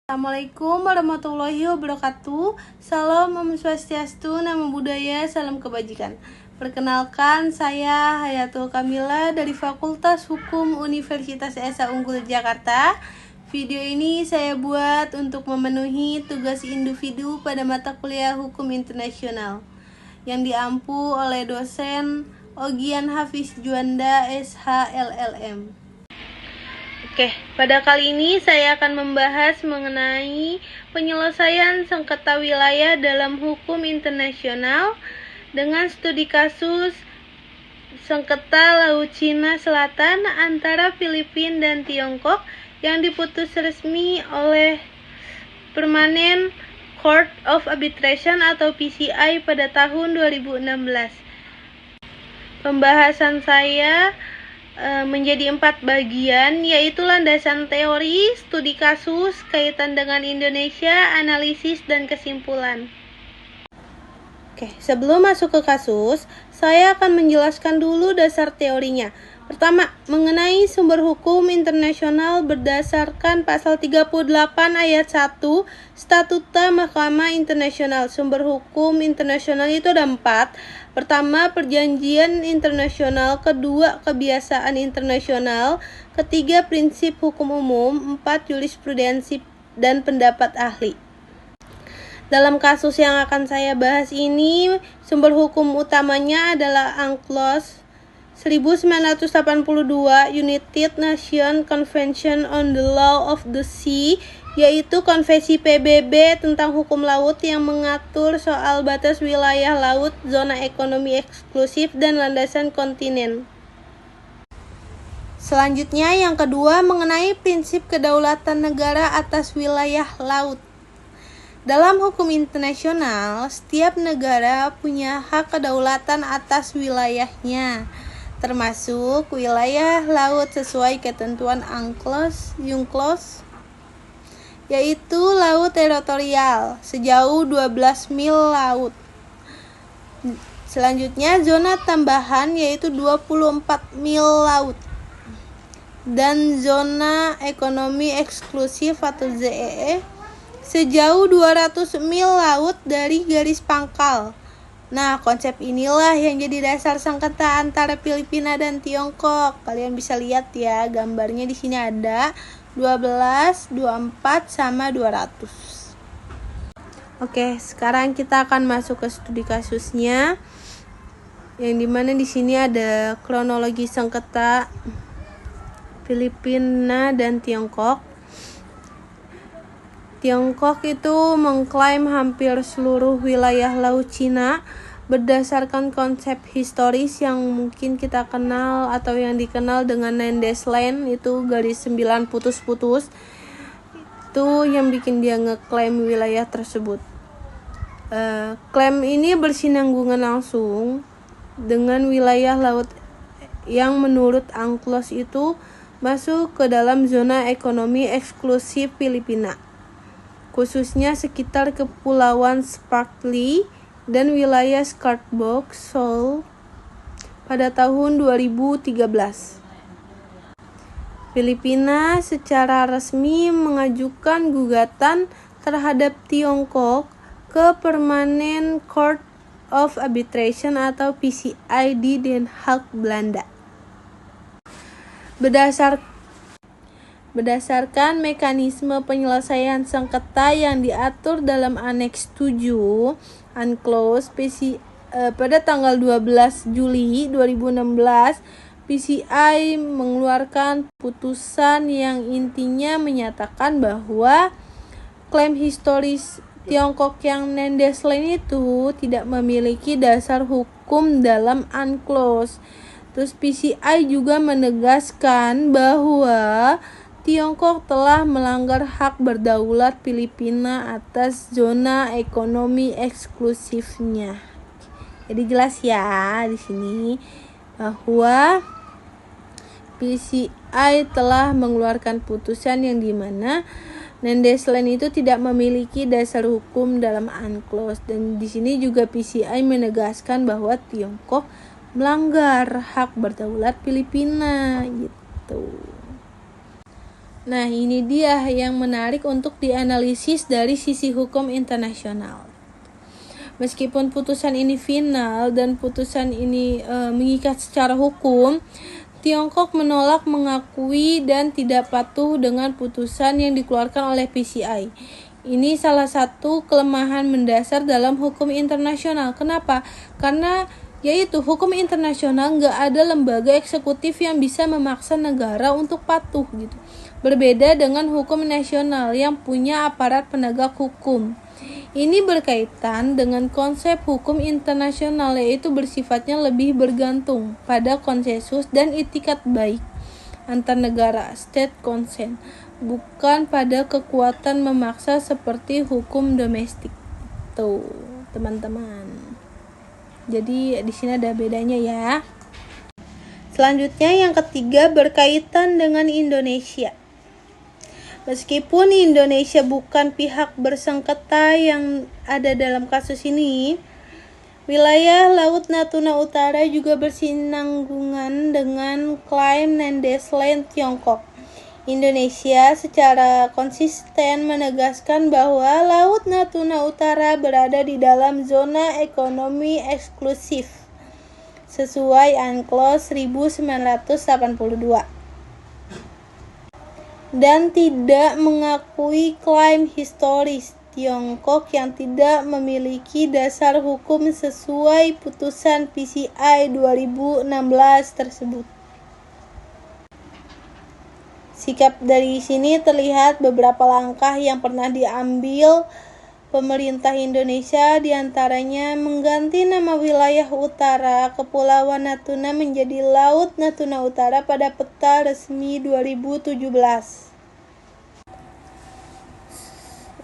Assalamualaikum warahmatullahi wabarakatuh. Salam Om Swastiastu, Namo Buddhaya, salam kebajikan. Perkenalkan, saya Hayatul Kamila dari Fakultas Hukum Universitas Esa Unggul Jakarta. Video ini saya buat untuk memenuhi tugas individu pada mata kuliah Hukum Internasional yang diampu oleh dosen Ogian Hafiz Juanda SH LLM. Oke, pada kali ini saya akan membahas mengenai penyelesaian sengketa wilayah dalam hukum internasional dengan studi kasus sengketa Laut Cina Selatan antara Filipina dan Tiongkok yang diputus resmi oleh Permanent Court of Arbitration atau PCI pada tahun 2016. Pembahasan saya menjadi 4 bagian, yaitu landasan teori, studi kasus, kaitan dengan Indonesia, analisis, dan kesimpulan. Oke, sebelum masuk ke kasus, saya akan menjelaskan dulu dasar teorinya. Pertama, mengenai sumber hukum internasional berdasarkan pasal 38 ayat 1 Statuta Mahkamah Internasional. Sumber hukum internasional itu ada 4. Pertama, perjanjian internasional. Kedua, kebiasaan internasional. Ketiga, prinsip hukum umum. 4, jurisprudensi dan pendapat ahli. Dalam kasus yang akan saya bahas ini, sumber hukum utamanya adalah UNCLOS 1982 United Nations Convention on the Law of the Sea, yaitu konvensi PBB tentang hukum laut yang mengatur soal batas wilayah laut, zona ekonomi eksklusif, dan landasan kontinen. Selanjutnya, yang kedua, mengenai prinsip kedaulatan negara atas wilayah laut. Dalam hukum internasional, setiap negara punya hak kedaulatan atas wilayahnya, termasuk wilayah laut sesuai ketentuan UNCLOS, yaitu laut teritorial sejauh 12 mil laut. Selanjutnya, zona tambahan yaitu 24 mil laut, dan zona ekonomi eksklusif atau ZEE sejauh 200 mil laut dari garis pangkal. Nah, konsep inilah yang jadi dasar sengketa antara Filipina dan Tiongkok. Kalian bisa lihat ya, gambarnya di sini ada 12, 24 sama 200. Oke, sekarang kita akan masuk ke studi kasusnya. Yang dimana di sini ada kronologi sengketa Filipina dan Tiongkok. Tiongkok itu mengklaim hampir seluruh wilayah Laut Cina berdasarkan konsep historis yang mungkin kita kenal atau yang dikenal dengan Nandes Land, itu garis 9 putus-putus. Itu yang bikin dia ngeklaim wilayah tersebut. Klaim ini bersinambungan langsung dengan wilayah laut yang menurut UNCLOS itu masuk ke dalam zona ekonomi eksklusif Filipina, khususnya sekitar Kepulauan Spratly dan wilayah Scarborough Shoal pada tahun 2013. Filipina secara resmi mengajukan gugatan terhadap Tiongkok ke Permanent Court of Arbitration atau PCI di Den Haag, Belanda. Berdasarkan mekanisme penyelesaian sengketa yang diatur dalam Aneks 7 UNCLOS pada tanggal 12 Juli 2016, PCI mengeluarkan putusan yang intinya menyatakan bahwa klaim historis Tiongkok yang Nandes Land itu tidak memiliki dasar hukum dalam UNCLOS. Terus PCI juga menegaskan bahwa Tiongkok telah melanggar hak berdaulat Filipina atas zona ekonomi eksklusifnya. Jadi jelas ya di sini bahwa PCI telah mengeluarkan putusan yang dimana Nandes Land itu tidak memiliki dasar hukum dalam UNCLOS, dan di sini juga PCI menegaskan bahwa Tiongkok melanggar hak berdaulat Filipina gitu. Nah, ini dia yang menarik untuk dianalisis dari sisi hukum internasional. Meskipun putusan ini final dan putusan ini mengikat secara hukum, Tiongkok menolak mengakui dan tidak patuh dengan putusan yang dikeluarkan oleh PCI. Ini salah satu kelemahan mendasar dalam hukum internasional. Kenapa? Karena yaitu hukum internasional nggak ada lembaga eksekutif yang bisa memaksa negara untuk patuh gitu. Berbeda dengan hukum nasional yang punya aparat penegak hukum. Ini berkaitan dengan konsep hukum internasional, yaitu bersifatnya lebih bergantung pada konsensus dan itikat baik antar negara, state consent, bukan pada kekuatan memaksa seperti hukum domestik. Tuh, teman-teman. Jadi di sini ada bedanya ya. Selanjutnya yang ketiga berkaitan dengan Indonesia. Meskipun Indonesia bukan pihak bersengketa yang ada dalam kasus ini, wilayah Laut Natuna Utara juga bersinanggungan dengan klaim Nandes Land Tiongkok. Indonesia secara konsisten menegaskan bahwa Laut Natuna Utara berada di dalam zona ekonomi eksklusif sesuai UNCLOS 1982 dan tidak mengakui klaim historis Tiongkok yang tidak memiliki dasar hukum sesuai putusan PCI 2016 tersebut. Sikap dari sini terlihat beberapa langkah yang pernah diambil pemerintah Indonesia, diantaranya mengganti nama wilayah utara Kepulauan Natuna menjadi Laut Natuna Utara pada peta resmi 2017.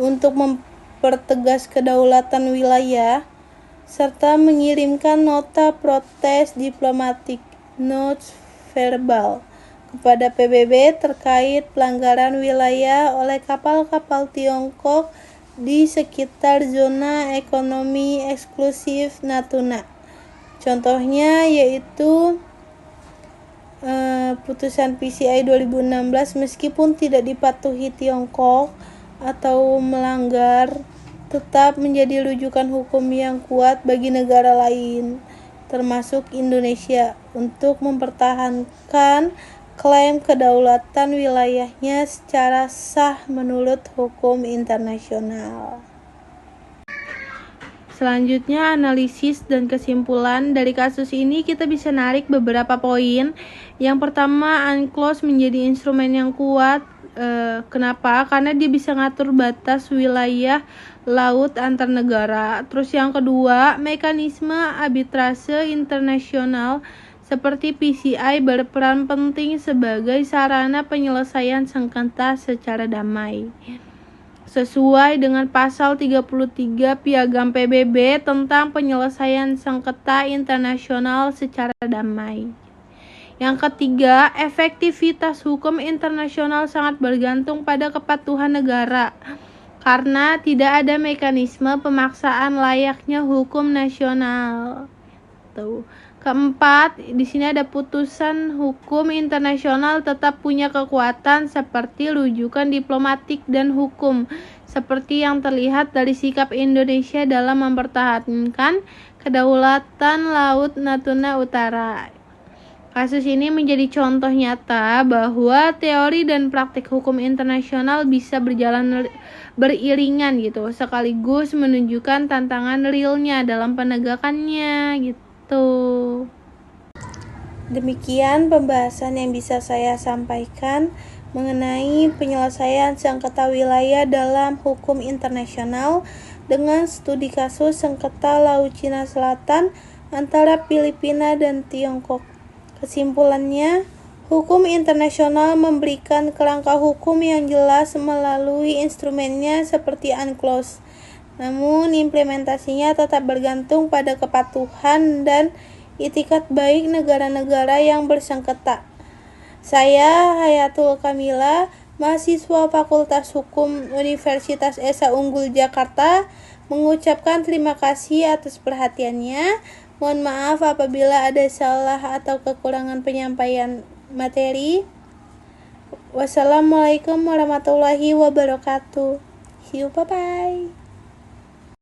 Untuk mempertegas kedaulatan wilayah, serta mengirimkan nota protes diplomatik (notes verbal) kepada PBB terkait pelanggaran wilayah oleh kapal-kapal Tiongkok di sekitar zona ekonomi eksklusif Natuna. Contohnya yaitu putusan PCI 2016 meskipun tidak dipatuhi Tiongkok atau melanggar, tetap menjadi rujukan hukum yang kuat bagi negara lain, termasuk Indonesia, untuk mempertahankan klaim kedaulatan wilayahnya secara sah menurut hukum internasional. Selanjutnya, analisis dan kesimpulan dari kasus ini kita bisa narik beberapa poin. Yang pertama, UNCLOS menjadi instrumen yang kuat. Kenapa? Karena dia bisa ngatur batas wilayah laut antar negara. Terus yang kedua, mekanisme arbitrase internasional seperti PCI berperan penting sebagai sarana penyelesaian sengketa secara damai. Sesuai dengan pasal 33 Piagam PBB tentang penyelesaian sengketa internasional secara damai. Yang ketiga, efektivitas hukum internasional sangat bergantung pada kepatuhan negara, karena tidak ada mekanisme pemaksaan layaknya hukum nasional. Tuh. Keempat, di sini ada putusan hukum internasional tetap punya kekuatan seperti rujukan diplomatik dan hukum, seperti yang terlihat dari sikap Indonesia dalam mempertahankan kedaulatan Laut Natuna Utara. Kasus ini menjadi contoh nyata bahwa teori dan praktik hukum internasional bisa berjalan beriringan gitu, sekaligus menunjukkan tantangan realnya dalam penegakannya gitu. Demikian pembahasan yang bisa saya sampaikan mengenai penyelesaian sengketa wilayah dalam hukum internasional dengan studi kasus sengketa Laut Cina Selatan antara Filipina dan Tiongkok. Kesimpulannya, hukum internasional memberikan kerangka hukum yang jelas melalui instrumennya seperti UNCLOS. Namun implementasinya tetap bergantung pada kepatuhan dan itikat baik negara-negara yang bersengketa. Saya Hayatul Kamila, mahasiswa Fakultas Hukum Universitas Esa Unggul Jakarta, mengucapkan terima kasih atas perhatiannya. Mohon maaf apabila ada salah atau kekurangan penyampaian materi. Wassalamualaikum warahmatullahi wabarakatuh. See you, bye-bye.